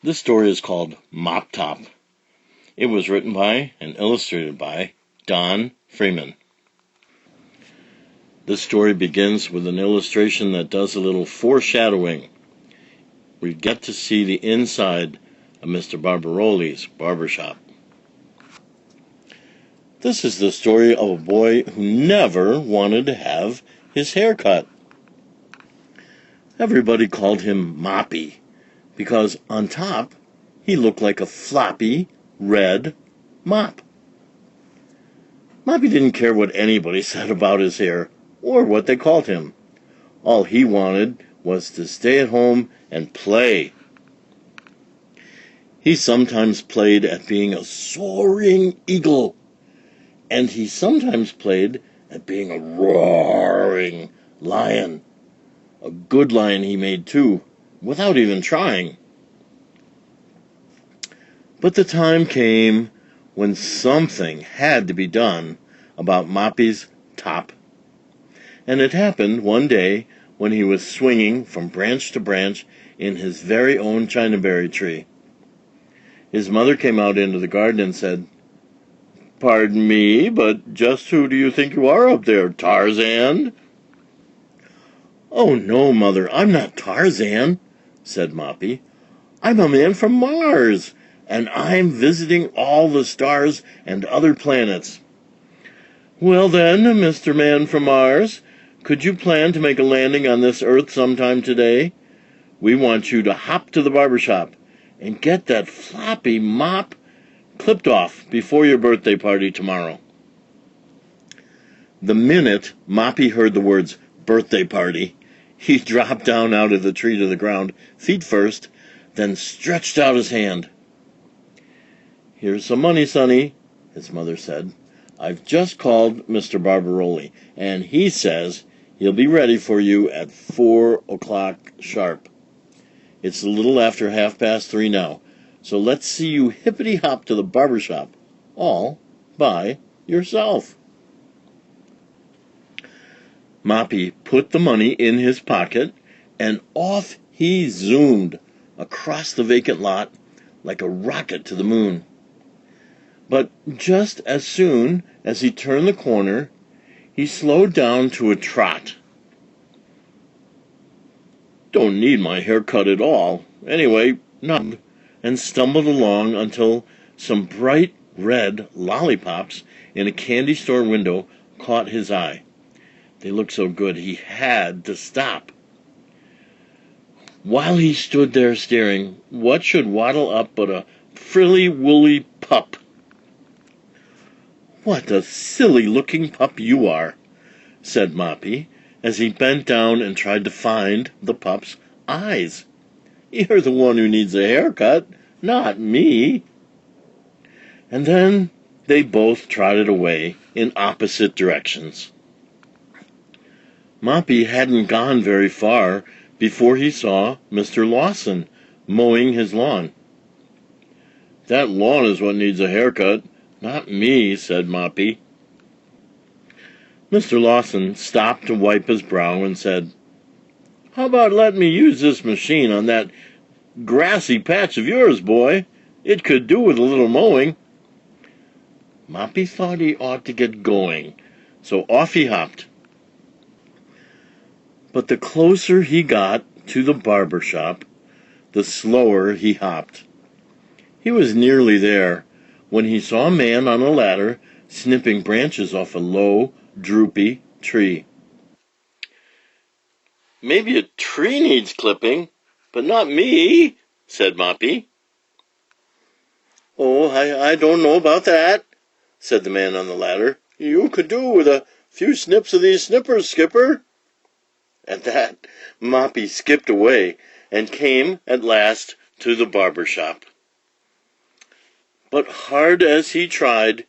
This story is called Mop Top. It was written by and illustrated by Don Freeman. This story begins with an illustration that does a little foreshadowing. We get to see the inside of Mr. Barbaroli's barbershop. This is the story of a boy who never wanted to have his hair cut. Everybody called him Moppy, because on top he looked like a floppy, red mop. Moppy didn't care what anybody said about his hair, or what they called him. All he wanted was to stay at home and play. He sometimes played at being a soaring eagle, and he sometimes played at being a roaring lion. A good lion he made too, without even trying. But the time came when something had to be done about Moppy's top. And it happened one day when he was swinging from branch to branch in his very own chinaberry tree. His mother came out into the garden and said, "Pardon me, but just who do you think you are up there, Tarzan?" "Oh, no, Mother, I'm not Tarzan," said Moppy. "I'm a man from Mars, and I'm visiting all the stars and other planets." "Well then, Mr. Man from Mars, could you plan to make a landing on this Earth sometime today? We want you to hop to the barbershop and get that floppy mop clipped off before your birthday party tomorrow." The minute Moppy heard the words birthday party, he dropped down out of the tree to the ground, feet first, then stretched out his hand. "Here's some money, Sonny," his mother said. "I've just called Mr. Barbaroli, and he says he'll be ready for you at 4 o'clock sharp. It's a little after 3:30 now, so let's see you hippity-hop to the barbershop, all by yourself." Moppy put the money in his pocket, and off he zoomed across the vacant lot like a rocket to the moon. But just as soon as he turned the corner, he slowed down to a trot. "Don't need my hair cut at all. Anyway, none," and stumbled along until some bright red lollipops in a candy store window caught his eye. They looked so good he had to stop. While he stood there staring, what should waddle up but a frilly-woolly pup. "What a silly-looking pup you are," said Moppy, as he bent down and tried to find the pup's eyes. "You're the one who needs a haircut, not me." And then they both trotted away in opposite directions. Moppy hadn't gone very far before he saw Mr. Lawson mowing his lawn. "That lawn is what needs a haircut, not me," said Moppy. Mr. Lawson stopped to wipe his brow and said, "How about letting me use this machine on that grassy patch of yours, boy? It could do with a little mowing." Moppy thought he ought to get going, so off he hopped. But the closer he got to the barber shop, the slower he hopped. He was nearly there when he saw a man on a ladder snipping branches off a low, droopy tree. "Maybe a tree needs clipping, but not me," said Moppy. "Oh, I don't know about that," said the man on the ladder. "You could do with a few snips of these snippers, Skipper." At that, Moppy skipped away and came at last to the barber shop. But hard as he tried,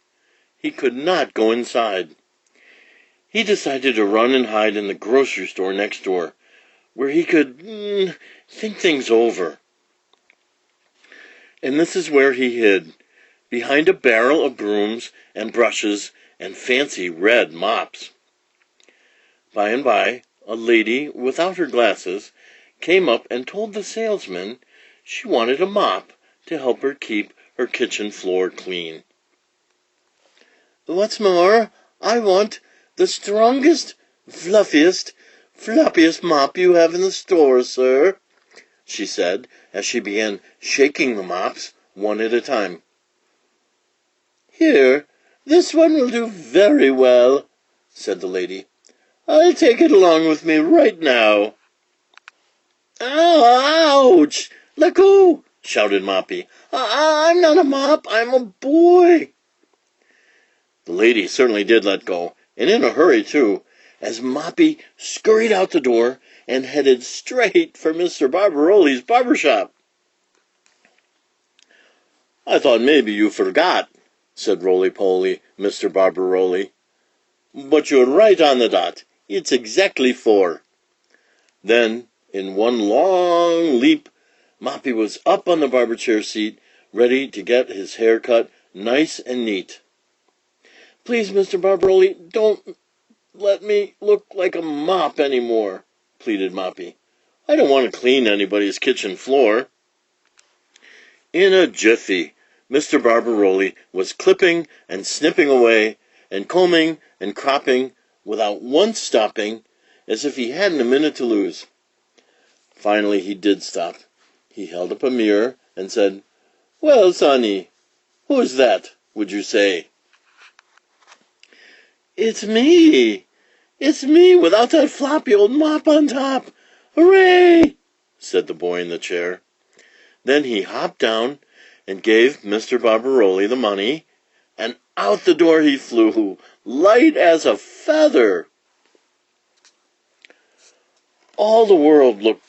he could not go inside. He decided to run and hide in the grocery store next door, where he could think things over. And this is where he hid, behind a barrel of brooms and brushes and fancy red mops. By and by, a lady without her glasses came up and told the salesman she wanted a mop to help her keep her kitchen floor clean. "What's more, I want the strongest, floppiest mop you have in the store, sir," she said, as she began shaking the mops one at a time. "Here, this one will do very well," said the lady. "I'll take it along with me right now." "Ow, ouch! Let go!" shouted Moppy. "I'm not a mop, I'm a boy." The lady certainly did let go, and in a hurry, too, as Moppy scurried out the door and headed straight for Mr. Barbaroli's barber shop. "I thought maybe you forgot," said roly-poly Mr. Barbaroli. "But you're right on the dot. It's exactly 4. Then, in one long leap, Moppy was up on the barber chair seat, ready to get his hair cut nice and neat. "Please, Mr. Barbaroli, don't let me look like a mop any more," pleaded Moppy. "I don't want to clean anybody's kitchen floor." In a jiffy, Mr. Barbaroli was clipping and snipping away, and combing and cropping, without once stopping, as if he hadn't a minute to lose. Finally he did stop. He held up a mirror and said, "Well, Sonny, who's that, would you say?" "It's me! It's me, without that floppy old mop on top! Hooray!" said the boy in the chair. Then he hopped down and gave Mr. Barbaroli the money, and out the door he flew, light as a feather. All the world looked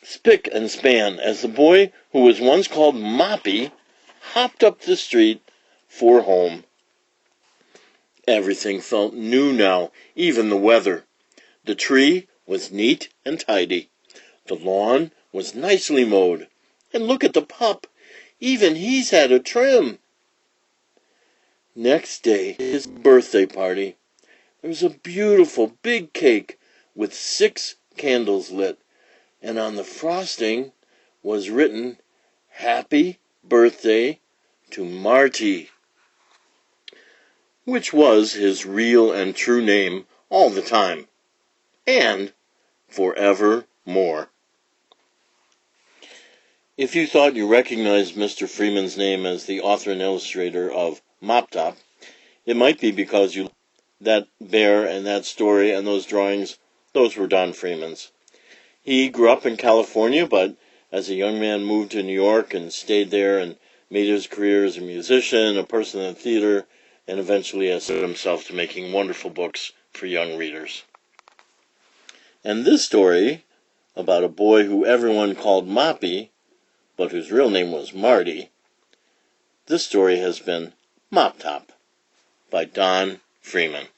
spick and span as the boy who was once called Moppy hopped up the street for home. Everything felt new now, even the weather. The tree was neat and tidy. The lawn was nicely mowed. And look at the pup. Even he's had a trim. Next day, his birthday party. There was a beautiful big cake with 6 candles lit, and on the frosting was written, "Happy Birthday to Marty," which was his real and true name all the time, and forevermore. If you thought you recognized Mr. Freeman's name as the author and illustrator of Mop Top, it might be because you that bear and that story and those drawings, those were Don Freeman's. He grew up in California, but as a young man moved to New York and stayed there and made his career as a musician, a person in theater, and eventually has set himself to making wonderful books for young readers. And this story, about a boy who everyone called Moppy, but whose real name was Marty, this story has been Mop Top by Don Freeman.